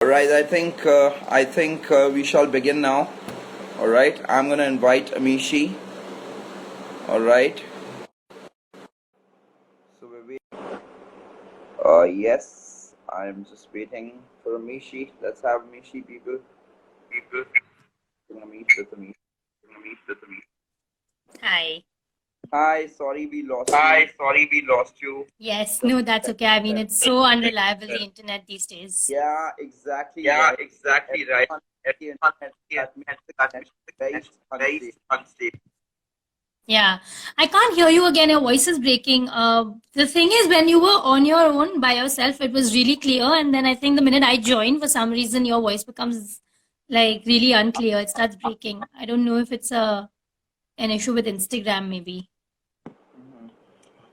All right, I think we shall begin now. All right, I'm gonna invite Amishi. All right. So we yes, I'm just waiting for Amishi. Let's have Amishi, people. People, we're gonna meet with Amishi. Hi. Hi, sorry we lost you. Hi, sorry we lost you. Yes, no, that's okay. I mean, it's so unreliable, the internet these days. Yeah, exactly Yeah, right. exactly right. Everyone Everyone here admits very very unstable. Yeah, I can't hear you again. Your voice is breaking. The thing is, when you were on your own by yourself, it was really clear. And then I think the minute I joined, for some reason, your voice becomes like really unclear. It starts breaking. I don't know if it's an issue with Instagram, maybe.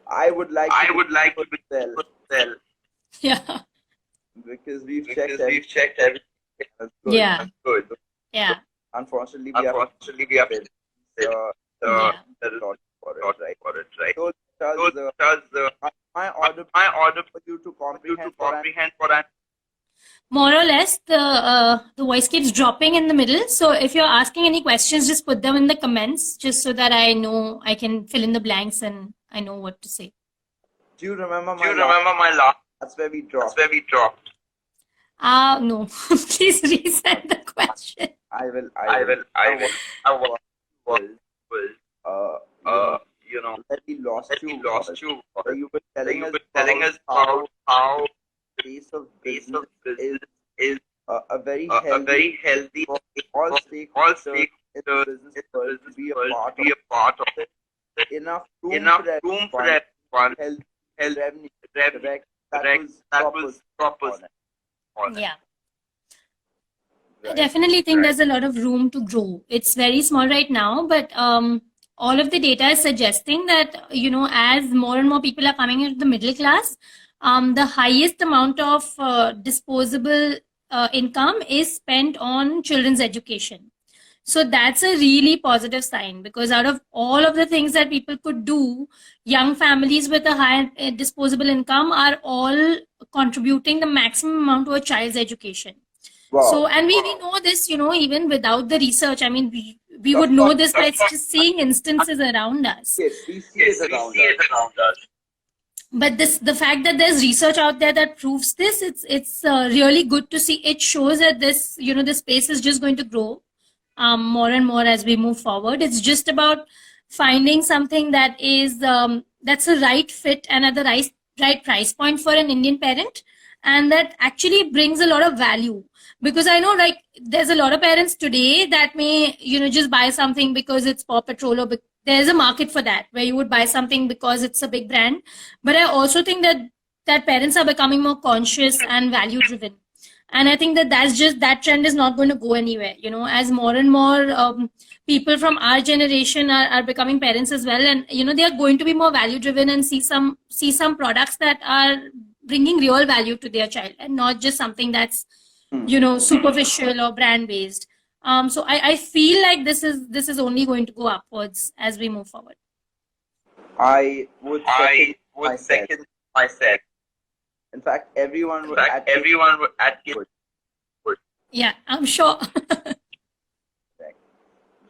I would like I to would like to be well Yeah. because we've because checked we've checked everything. That's good. Yeah. That's good. Yeah. Unfortunately, Unfortunately, we have uh, Yeah. the lot for not it, right? for it, right? So So does my order my order for you to you to comprehend what I'm comprehend what I'm More or less, the voice keeps dropping in the middle. So if you're asking any questions, just put them in the comments, just so that I know I can fill in the blanks and I know what to say. Do you remember Do my you remember my last? That's where we That's dropped. where we dropped. No. Please resend the question. I will. I will. You know, That we lost that you. we lost you. So you were telling You us were telling us about how pace of pace business of business is a very a healthy very healthy for for all all stakeholders in the stakeholders business in the world to business be a world part to be a part of it. of enough room Enough for room for everyone, everyone. health, revenue, Revenue, correct. That correct. was That was proper. Yeah. I Right. definitely think Right. there's a lot of room to grow. It's very small right now, but all of the data is suggesting that, as more and more people are coming into the middle class, the highest amount of disposable income is spent on children's education. So that's a really positive sign, because out of all of the things that people could do, young families with a high disposable income are all contributing the maximum amount to a child's education. Wow. So, and we know this, even without the research. I mean, we would know this by just seeing instances around us. Yes, we see Yes, it we around see it us. around us. But the fact that there's research out there that proves this, it's really good to see. It shows that this space is just going to grow more and more as we move forward. It's just about finding something that is that's a right fit and at the right price point for an Indian parent, and that actually brings a lot of value. Because I know, like, there's a lot of parents today that may just buy something because it's Paw Patrol, or there's a market for that, where you would buy something because it's a big brand. But I also think that parents are becoming more conscious and value driven, and I think that trend is not going to go anywhere. As more and more people from our generation are becoming parents as well, and they are going to be more value driven and see some products that are bringing real value to their child, and not just something that's superficial or brand based. So I feel like this is only going to go upwards as we move forward. I would would second myself. In fact, everyone In would fact, everyone would advocate. Yeah, I'm sure.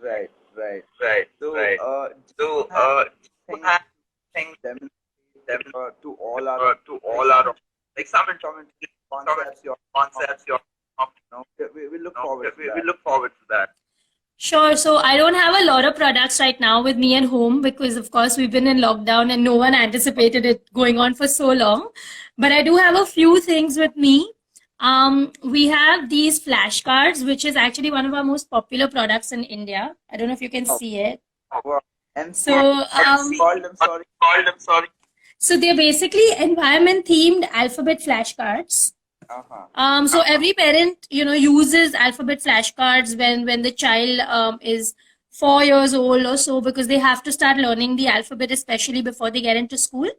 Right. Right. So, Right. So, things them to all our like some concepts, your concepts. we look forward to We that. look forward to that. Sure. So I don't have a lot of products right now with me at home, because of course we've been in lockdown and no one anticipated it going on for so long. But I do have a few things with me. We have these flashcards, which is actually one of our most popular products in India. I don't know if you can see it. Well, and So, called them sorry. Sorry. So they're basically environment themed alphabet flashcards. So every parent, uses alphabet flashcards when the child is 4 years old or so, because they have to start learning the alphabet, especially before they get into school.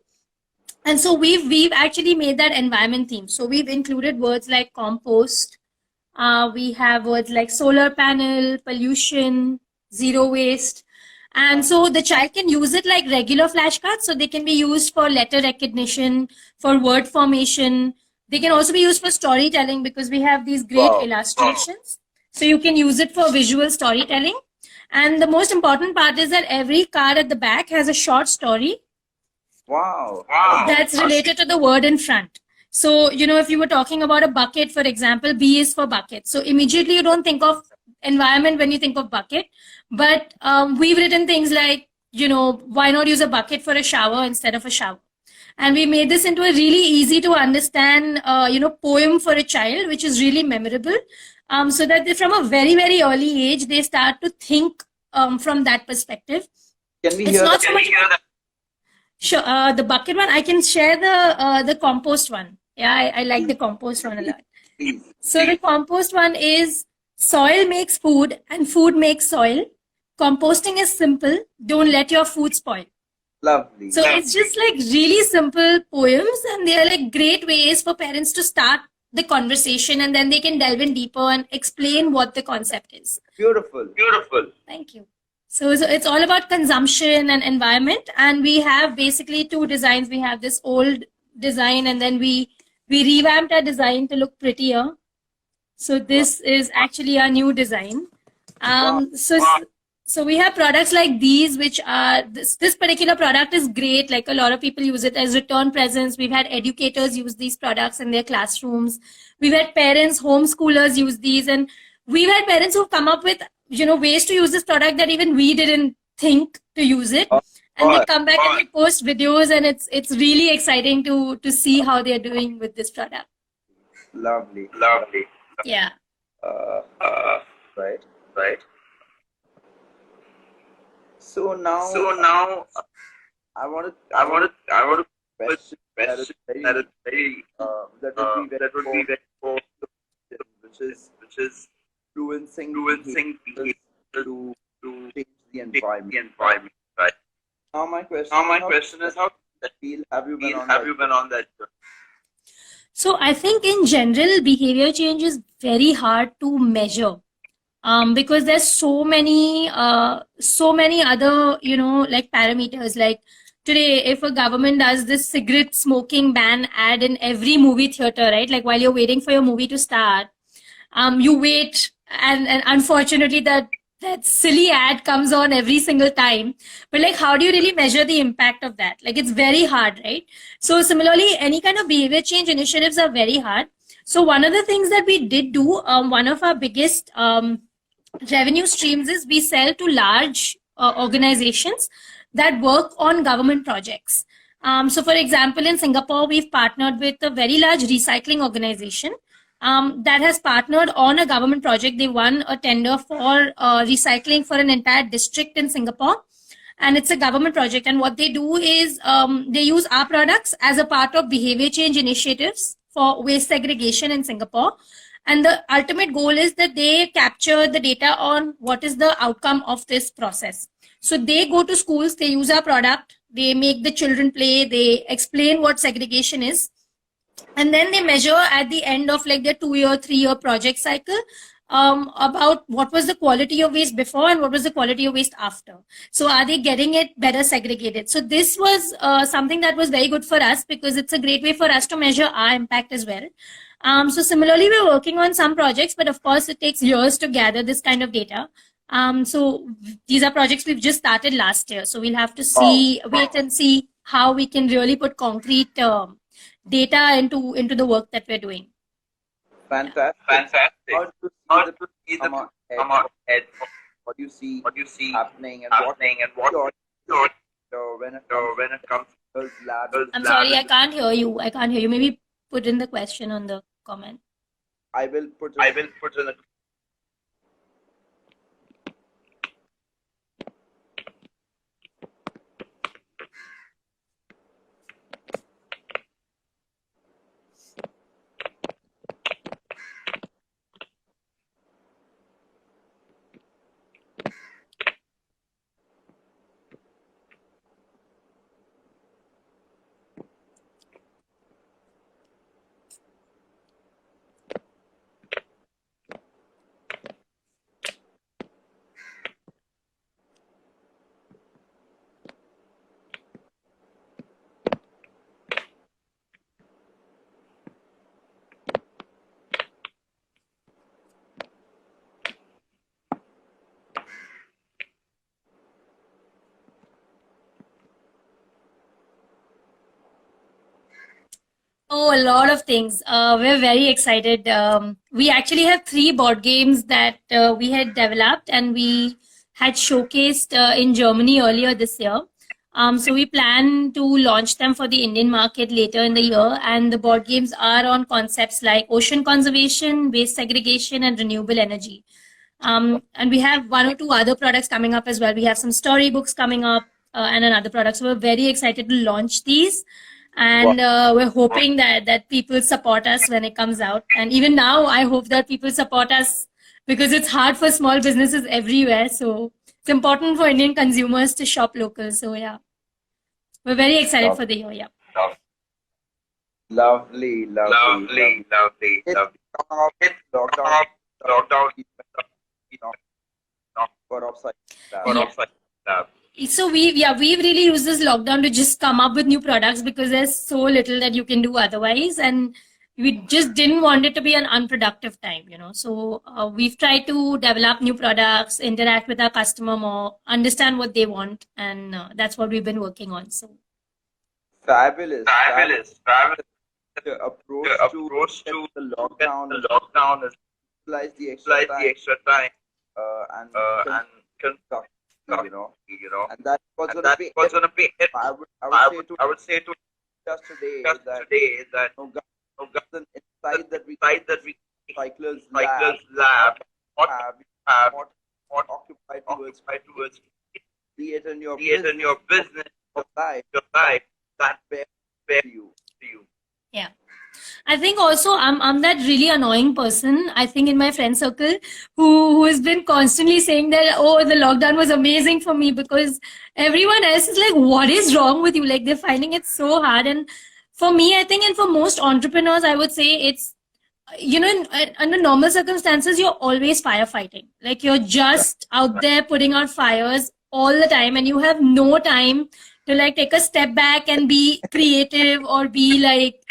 And so we've actually made that environment theme. So we've included words like compost. We have words like solar panel, pollution, zero waste. And so the child can use it like regular flashcards. So they can be used for letter recognition, for word formation, They can also be used for storytelling because we have these great Wow. illustrations. So you can use it for visual storytelling. And the most important part is that every card at the back has a short story Wow. that's related to the word in front. So, if you were talking about a bucket, for example, B is for bucket. So immediately you don't think of environment when you think of bucket. But we've written things like, why not use a bucket for a shower instead of a shower? And we made this into a really easy to understand, poem for a child, which is really memorable. So that from a very, very early age, they start to think from that perspective. Can we It's hear not that? so much. Sure. The bucket one, I can share the compost one. Yeah, I like the compost one a lot. Please. So the compost one is soil makes food and food makes soil. Composting is simple. Don't let your food spoil. Lovely. So it's just like really simple poems, and they are like great ways for parents to start the conversation, and then they can delve in deeper and explain what the concept is. Beautiful. Thank you. So it's all about consumption and environment, and we have basically two designs. We have this old design, and then we revamped our design to look prettier. So this is actually our new design. So we have products like these, which are this particular product is great. Like a lot of people use it as return presents. We've had educators use these products in their classrooms. We've had parents, homeschoolers use these, and we've had parents who've come up with ways to use this product that even we didn't think to use it. And they come back and they post videos, and it's really exciting to see how they're doing with this product. Lovely. Yeah. Right. So now I want to question that is very that would be very important, which is influencing people to change the environment. Right. Now my question is how have you been on that journey? So I think in general, behavior change is very hard to measure. Because there's so many other, like parameters. Like today, if a government does this cigarette smoking ban ad in every movie theater, right? Like while you're waiting for your movie to start, you wait, and unfortunately that silly ad comes on every single time. But like, how do you really measure the impact of that? Like, it's very hard, right? So similarly, any kind of behavior change initiatives are very hard. So one of the things that we did do, one of our biggest revenue streams is we sell to large organizations that work on government projects. So for example, in Singapore, we've partnered with a very large recycling organization that has partnered on a government project. They won a tender for recycling for an entire district in Singapore. And it's a government project. And what they do is they use our products as a part of behavior change initiatives for waste segregation in Singapore. And the ultimate goal is that they capture the data on what is the outcome of this process. So they go to schools, they use our product, they make the children play, they explain what segregation is. And then they measure at the end of like their 2-year, 3-year project cycle about what was the quality of waste before and what was the quality of waste after. So are they getting it better segregated? So this was something that was very good for us because it's a great way for us to measure our impact as well. So similarly, we're working on some projects, but of course it takes years to gather this kind of data. So these are projects we've just started last year. So we'll have to wait and see how we can really put concrete data into the work that we're doing. Fantastic. How do you see the come ahead? What do you see happening and what when it comes to labs? I'm sorry, I can't hear you. Maybe put in the question on the comment. I will put in a Oh, a lot of things. We're very excited. We actually have 3 board games that we had developed and we had showcased in Germany earlier this year. So we plan to launch them for the Indian market later in the year. And the board games are on concepts like ocean conservation, waste segregation, and renewable energy. And we have 1 or 2 other products coming up as well. We have some storybooks coming up and another product. So we're very excited to launch these. And we're hoping that people support us when it comes out. And even now, I hope that people support us because it's hard for small businesses everywhere. So it's important for Indian consumers to shop local. So yeah, we're very excited for the year. Yeah. Lovely. It's It's lockdown. lockdown. For offsite. So we've really used this lockdown to just come up with new products because there's so little that you can do otherwise, and we just didn't want it to be an unproductive time, So we've tried to develop new products, interact with our customer more, understand what they want, and that's what we've been working on. So Fabulous. The The approach approach to to the get lockdown the lockdown is utilize the utilize the extra time and and construct, and that's what's and going to that's be what's it. gonna be it. I would I would say to just today just that today that an insight that we side that we cyclers cyclers lab have have what occupied towards occupied towards be it in your create in your business, your life your life that bear bear to you. to you. yeah. I think also I'm that really annoying person, I think, in my friend circle who has been constantly saying that, oh, the lockdown was amazing for me, because everyone else is like, what is wrong with you? Like, they're finding it so hard. And for me, I think, and for most entrepreneurs, I would say it's, under normal circumstances, you're always firefighting. Like, you're just out there putting out fires all the time, and you have no time to like take a step back and be creative or be like,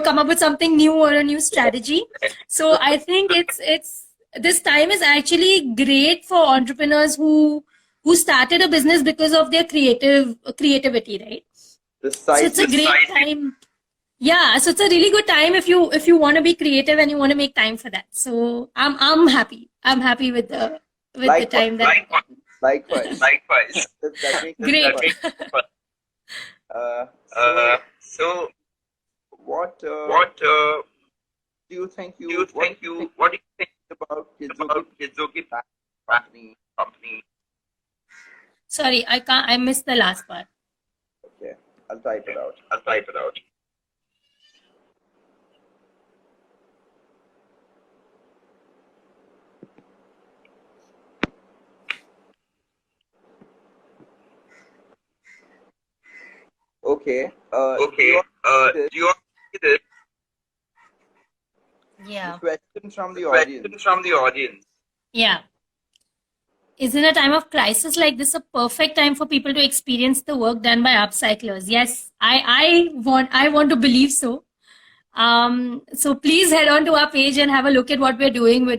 come up with something new or a new strategy. So I think it's this time is actually great for entrepreneurs who started a business because of their creativity, right? So it's a great time. Yeah, so it's a really good time if you want to be creative and you want to make time for that. So I'm happy. I'm happy with the time that. Likewise. That makes Great. So what what do you think what do you think about about Kizuki Kizuki company? Sorry, I missed the last part. Okay, I'll type it out. Okay. Okay. Do you want to see this Yeah. question from the question audience? from the audience? Yeah. Isn't a time of crisis like this a perfect time for people to experience the work done by upcyclers? Yes, I want to believe so. So please head on to our page and have a look at what we're doing. We're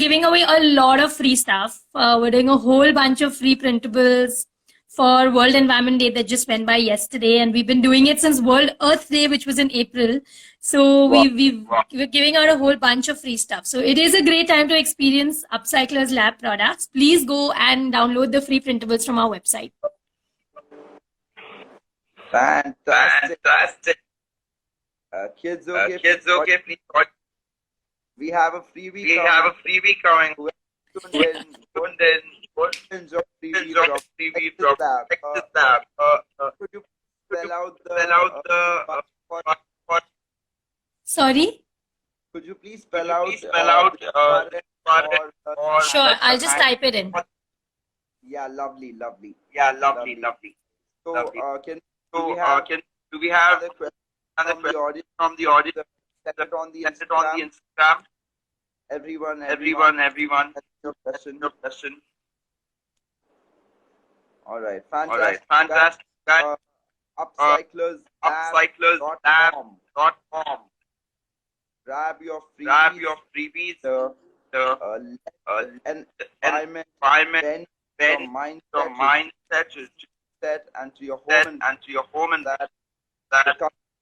giving away a lot of free stuff. We're doing a whole bunch of free printables for World Environment Day that just went by yesterday, and we've been doing it since World Earth Day, which was in April. So we're giving out a whole bunch of free stuff. So it is a great time to experience Upcyclers Lab products. Please go and download the free printables from our website. Fantastic. Kids, okay. Please watch. We have a freebie. We have a freebie coming. Don't enjoy freebie drop. Check this lab. Could you spell out the Sorry? Could you please spell out Sure, I'll just type it in. Yeah, lovely. So, do we have another question from the audience? Set it on the Instagram. Everyone. Everyone. Your question. All right. Fantastic. Guys. Upcyclers Upcyclerslab.com. Grab your freebies. Environment, bend your mindset, and to your home, and to your home, and that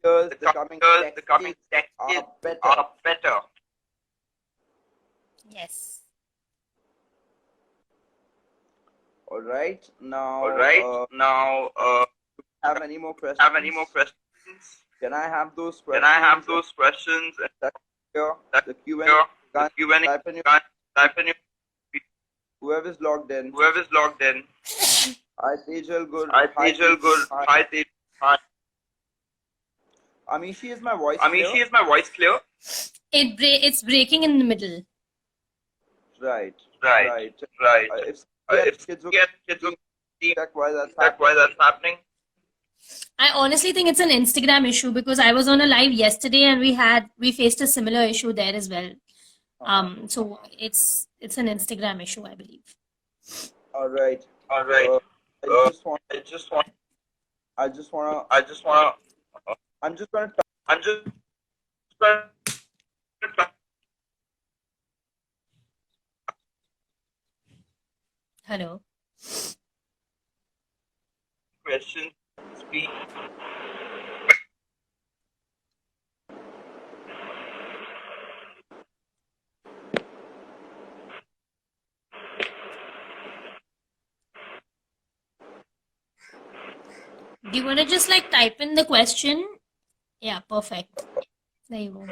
years, the the coming decades are better. are better. Yes. All right. Now, All right. Now, have any more questions? have any more questions? Can I have those Can questions? I have those questions? Here, That the Q&A. here, the Q&A. Type in your, Type in whoever's logged in. whoever's logged in. Hi, Tejal. Good. Hi, Tejal. Good. Hi, Tejal. Hi. Amishi, is my voice clear? Amishi, is my voice clear? It's breaking in the middle. Right. Right. If kids will kids will check why that's check why that's happening. I honestly think it's an Instagram issue because I was on a live yesterday and we faced a similar issue there as well. So it's an Instagram issue, I believe. All right. All right. I just want. I just want. I'm just gonna. I'm just gonna. Hello. Question. Speak. Do you want to just like type in the question? Yeah, perfect. There you go.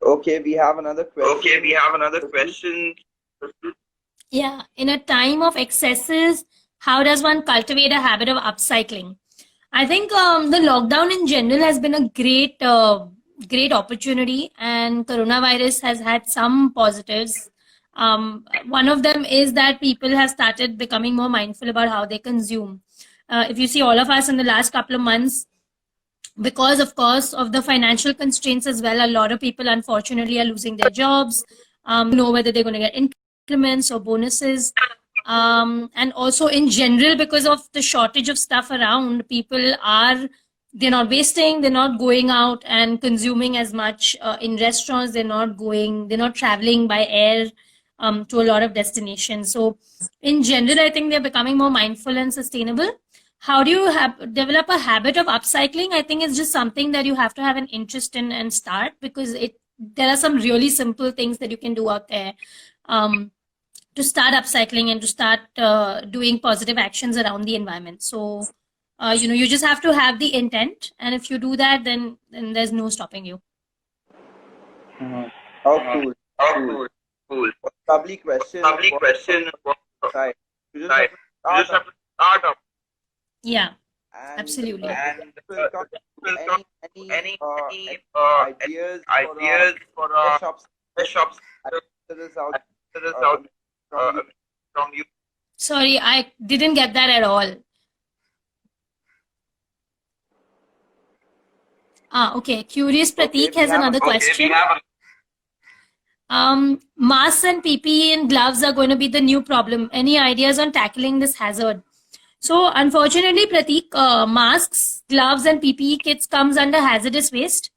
Okay, we have another question. Yeah, in a time of excesses, how does one cultivate a habit of upcycling? I think the lockdown in general has been a great opportunity, and coronavirus has had some positives. One of them is that people have started becoming more mindful about how they consume. If you see all of us in the last couple of months, because of course of the financial constraints as well, a lot of people unfortunately are losing their jobs, know whether they're going to get increments or bonuses, and also in general because of the shortage of stuff around, they're not wasting, they're not going out and consuming as much in restaurants, they're not traveling by air to a lot of destinations. So in general, I think they're becoming more mindful and sustainable. How do you develop a habit of upcycling? I think it's just something that you have to have an interest in and start, because there are some really simple things that you can do out there to start upcycling and to start doing positive actions around the environment. So, you just have to have the intent, and if you do that, then there's no stopping you. How cool. Lovely question. Right. You just have to start up. Yeah, and, absolutely. And any ideas for shops out from you? Sorry, I didn't get that at all. Okay. Curious Prateek has another question. Masks and PPE and gloves are going to be the new problem. Any ideas on tackling this hazard? So unfortunately, Prateek, masks, gloves and PPE kits comes under hazardous waste.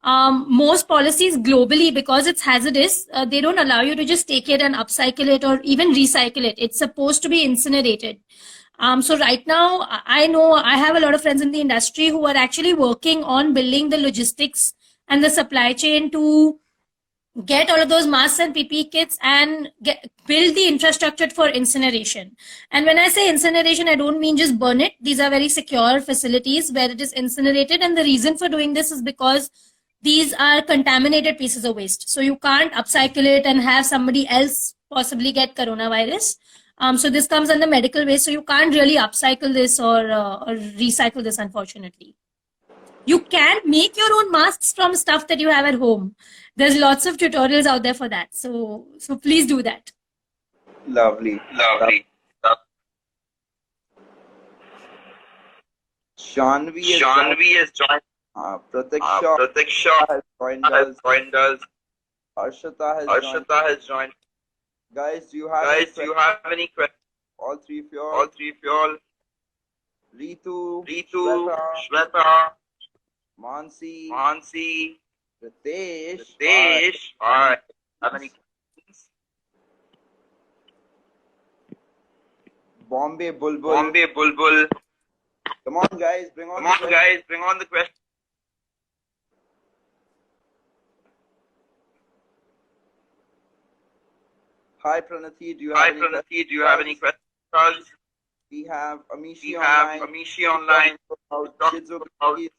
Most policies globally, because it's hazardous, they don't allow you to just take it and upcycle it or even recycle it. It's supposed to be incinerated. So right now, I know I have a lot of friends in the industry who are actually working on building the logistics and the supply chain to get all of those masks and PPE kits and build the infrastructure for incineration. And when I say incineration, I don't mean just burn it. These are very secure facilities where it is incinerated. And the reason for doing this is because these are contaminated pieces of waste. So you can't upcycle it and have somebody else possibly get coronavirus. So this comes under medical waste. So you can't really upcycle this or recycle this, unfortunately. You can make your own masks from stuff that you have at home. There's lots of tutorials out there for that. So please do that. Lovely. Shanvi has joined. Pratiksha has joined us. Harshita has joined. Guys, do you have any questions? All three of you all. Ritu, Shweta, Mansi, Ritesh. All right. Have any questions? Bombay Bulbul. Come on, guys, bring on the question. Hi, Pranati, do you have any questions? We have Amishi online. About kids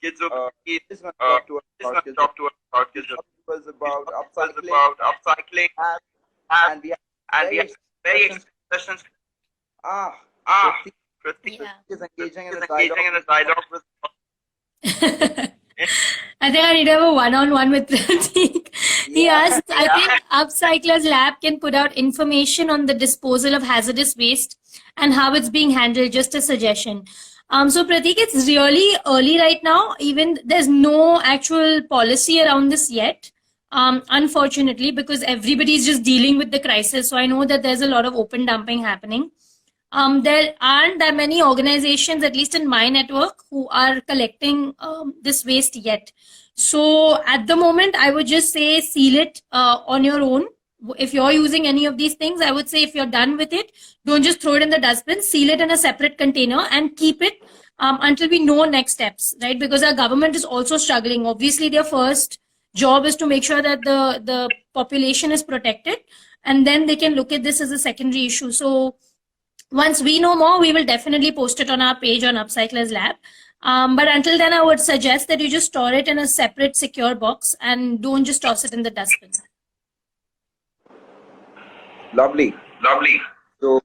Kids He's going to talk to us about kids. Was about upcycling. And we have very expressions. Pratik Yeah. is engaging in a dialogue with. I think I need to have a one-on-one with Pratik. He Yeah. asked, I think Upcyclers Lab can put out information on the disposal of hazardous waste and how it's being handled, just a suggestion. So Pratik, it's really early right now. Even there's no actual policy around this yet. Unfortunately, because everybody's just dealing with the crisis. So I know that there's a lot of open dumping happening. There aren't that many organizations, at least in my network, who are collecting this waste yet. So at the moment, I would just say seal it on your own. If you're using any of these things, I would say if you're done with it, don't just throw it in the dustbin, seal it in a separate container and keep it until we know next steps, right? Because our government is also struggling. Obviously, their first job is to make sure that the population is protected, and then they can look at this as a secondary issue. So once we know more, we will definitely post it on our page on Upcyclers Lab. But until then, I would suggest that you just store it in a separate secure box and don't just toss it in the dustbin. Lovely. So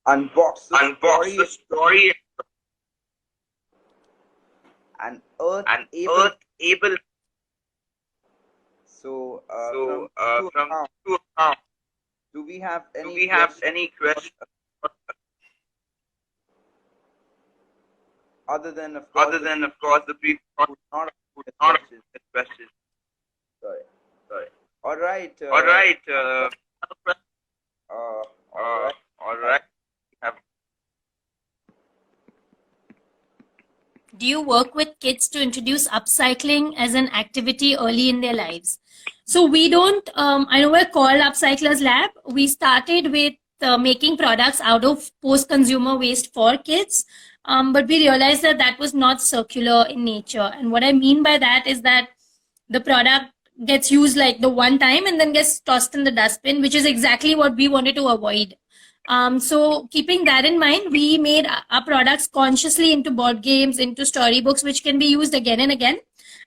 unbox the story. And Earth able. So from to account. do we have any questions? Other than of course the people not questions. Sorry. All right. All right. Do you work with kids to introduce upcycling as an activity early in their lives? So we don't, I know we're called Upcyclers Lab. We started with making products out of post-consumer waste for kids, but we realized that that was not circular in nature. And what I mean by that is that the product gets used like the one time and then gets tossed in the dustbin, which is exactly what we wanted to avoid. So keeping that in mind, we made our products consciously into board games, into storybooks, which can be used again and again.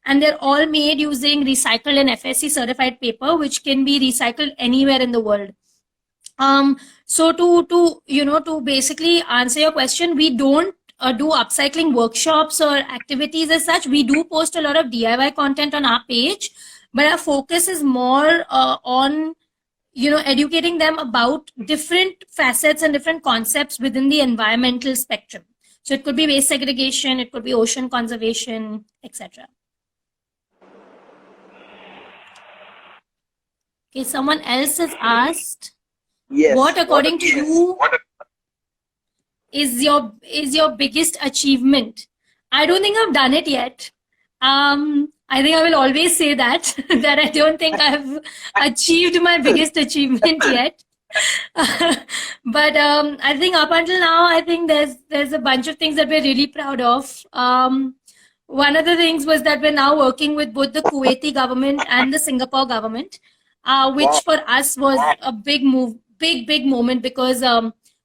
And they're all made using recycled and FSC certified paper, which can be recycled anywhere in the world. So to basically answer your question, we don't do upcycling workshops or activities as such. We do post a lot of DIY content on our page, but our focus is more on educating them about different facets and different concepts within the environmental spectrum. So it could be waste segregation, it could be ocean conservation, etc. Okay, someone else has asked, yes. What according to you is your biggest achievement? I don't think I've done it yet. I think I will always say that that I don't think I've achieved my biggest achievement yet. But I think up until now, I think there's a bunch of things that we're really proud of. One of the things was that we're now working with both the Kuwaiti government and the Singapore government, which for us was a big move, big moment, because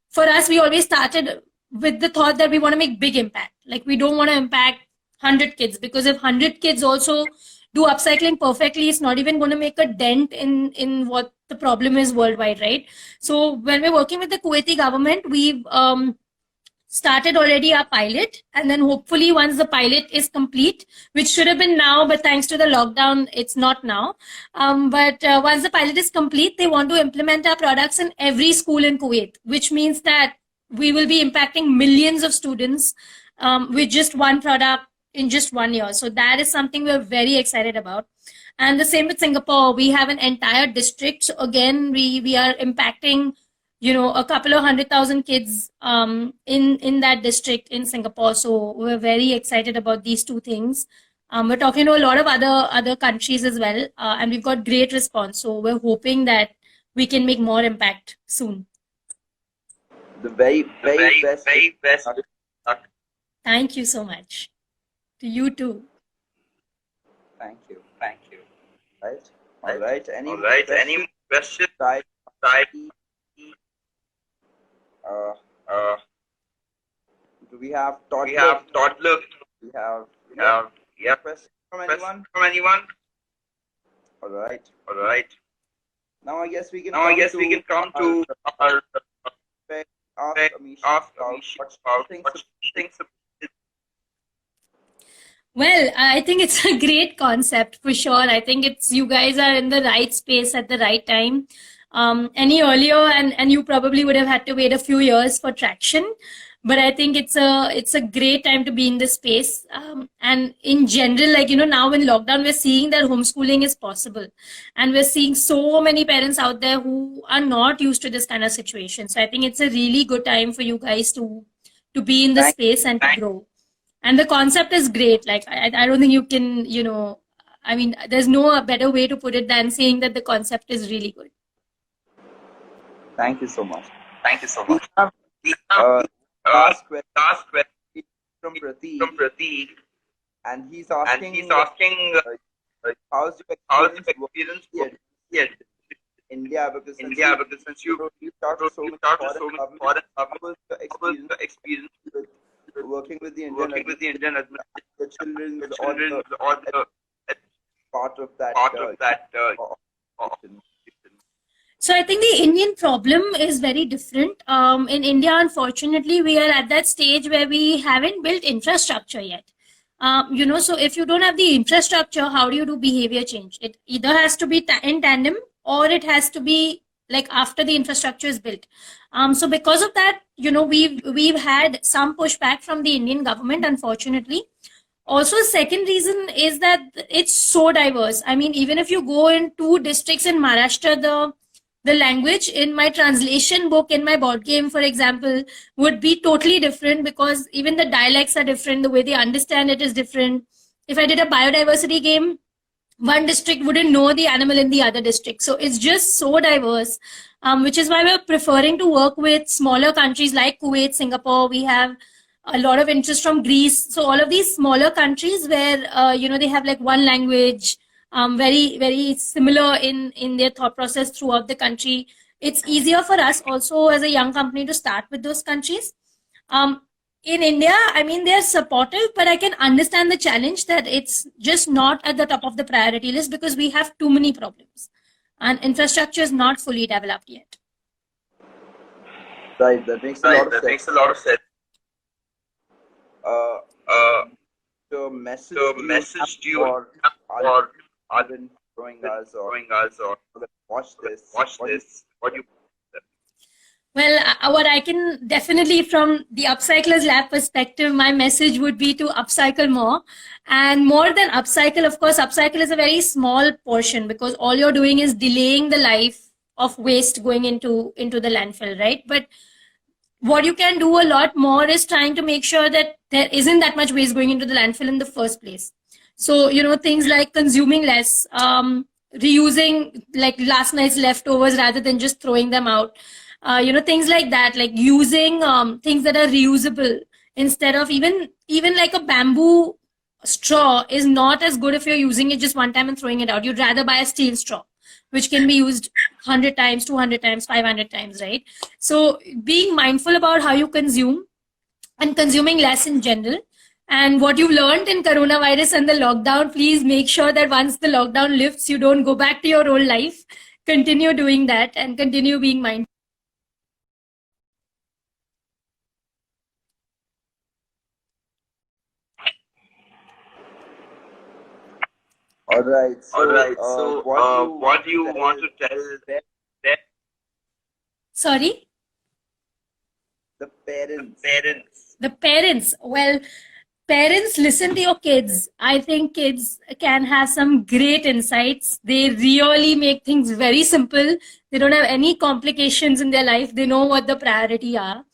for us, we always started with the thought that we want to make big impact. Like, we don't want to impact 100 kids, because if 100 kids also do upcycling perfectly, it's not even going to make a dent in what the problem is worldwide, right? So when we're working with the Kuwaiti government, we've started already our pilot, and then hopefully once the pilot is complete, which should have been now, but thanks to the lockdown, it's not now. But once the pilot is complete, they want to implement our products in every school in Kuwait, which means that we will be impacting millions of students with just one product in just 1 year. So that is something we're very excited about. And the same with Singapore. We have an entire district. So again, we are impacting a couple of 100,000 kids in that district in Singapore. So we're very excited about these two things. We're talking to a lot of other countries as well, and we've got great response. So we're hoping that we can make more impact soon. The very best. Thank you so much. To you too. Thank you. Thank you. Right. All right. Any All right. Any questions? side? Do we have toddler? We have toddler. We have. Yeah. Question from Question anyone? from anyone? All right. All right. Now I guess we can. Now I guess we can come to our ask Amish ask about Amish what about she what she thinks about it. Well, I think it's a great concept for sure. I think it's you guys are in the right space at the right time. Any earlier, and you probably would have had to wait a few years for traction. But I think it's a great time to be in this space. And in general, like now in lockdown, we're seeing that homeschooling is possible, and we're seeing so many parents out there who are not used to this kind of situation. So I think it's a really good time for you guys to be in the space and to grow. And the concept is great. Like I don't think you can, I mean, there's no better way to put it than saying that the concept is really good. Thank you so much. Thank you so We much. have last question from Prateek, and he's asking, how's your experience working here in India? Because since you talked to so many foreign couples, your experience with working with the Indian administration, the children, all the part of that. So I think the Indian problem is very different. In India, unfortunately, we are at that stage where we haven't built infrastructure yet. So if you don't have the infrastructure, how do you do behavior change? It either has to be in tandem, or it has to be like after the infrastructure is built. So because of that, we've had some pushback from the Indian government, unfortunately. Also, second reason is that it's so diverse. I mean, even if you go in 2 districts in Maharashtra, the language in my translation book, in my board game, for example, would be totally different, because even the dialects are different. The way they understand it is different. If I did a biodiversity game, one district wouldn't know the animal in the other district. So it's just so diverse, which is why we're preferring to work with smaller countries like Kuwait, Singapore. We have a lot of interest from Greece. So all of these smaller countries where, they have like one language, very, very similar in their thought process throughout the country. It's easier for us also as a young company to start with those countries. In India, I mean, they're supportive, but I can understand the challenge that it's just not at the top of the priority list because we have too many problems and infrastructure is not fully developed yet. Right, that makes a lot of sense. The message to you or been throwing us or watch this. What do you? Well, what I can definitely, from the Upcyclers Lab perspective, my message would be to upcycle more. And more than upcycle, of course, upcycle is a very small portion because all you're doing is delaying the life of waste going into the landfill, right? But what you can do a lot more is trying to make sure that there isn't that much waste going into the landfill in the first place. So, things like consuming less, reusing like last night's leftovers rather than just throwing them out. Things like that, like using things that are reusable instead of even like a bamboo straw is not as good if you're using it just one time and throwing it out. You'd rather buy a steel straw, which can be used 100 times, 200 times, 500 times, right? So being mindful about how you consume and consuming less in general. And what you've learned in coronavirus and the lockdown, please make sure that once the lockdown lifts, you don't go back to your old life. Continue doing that and continue being mindful. All right. So, what do you want to tell them? Sorry? The parents. The parents. Well, parents, listen to your kids. I think kids can have some great insights. They really make things very simple. They don't have any complications in their life. They know what the priority are.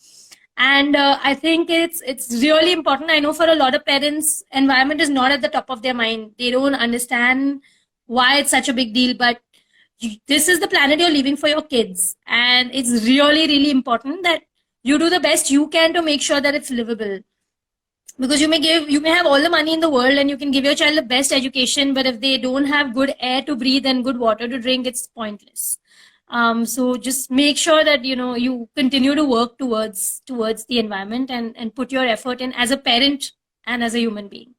And I think it's really important. I know for a lot of parents, environment is not at the top of their mind. They don't understand why it's such a big deal, but this is the planet you're leaving for your kids, and it's really, really important that you do the best you can to make sure that it's livable. Because you may have all the money in the world and you can give your child the best education, but if they don't have good air to breathe and good water to drink, it's pointless. So just make sure that you continue to work towards the environment, and put your effort in as a parent and as a human being.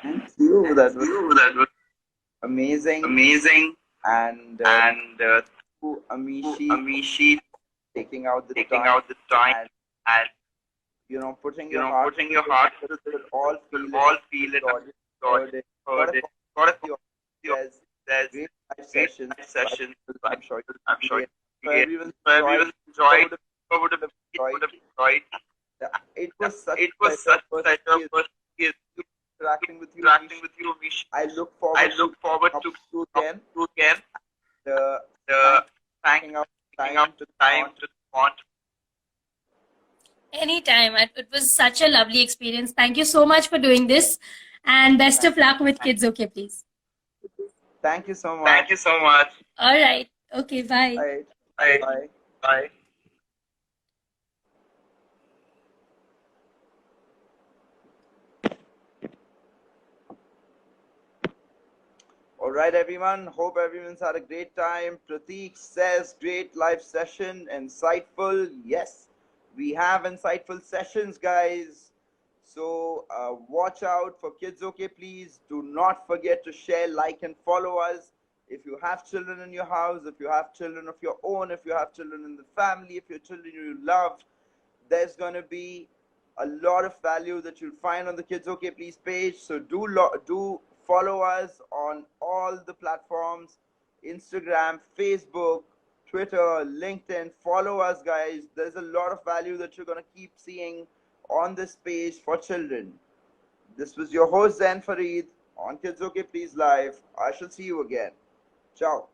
Thank you. That was amazing. And to Amishi taking out the time and putting your heart into it. All feel it. Heard it. There's great live sessions. I'm sure everyone enjoyed. It was such a pleasure interacting with you, Amishi. I look forward to again. Taking out time to want. Anytime. It was such a lovely experience. Thank you so much for doing this, and best of luck with Kids OK, please. Thank you so much. All right. Okay, bye. Bye. All right, everyone. Hope everyone's had a great time. Prateek says, great live session, insightful. Yes, we have insightful sessions, guys. So watch out for Kids OK, please. Do not forget to share, like, and follow us. If you have children in your house, if you have children of your own, if you have children in the family, if your children you love, there's going to be a lot of value that you'll find on the Kids OK, please page. So do follow us on all the platforms, Instagram, Facebook, Twitter, LinkedIn. Follow us, guys. There's a lot of value that you're going to keep seeing on this page for children. This was your host Zain Farid on Kids OK Please Live. I shall see you again. Ciao.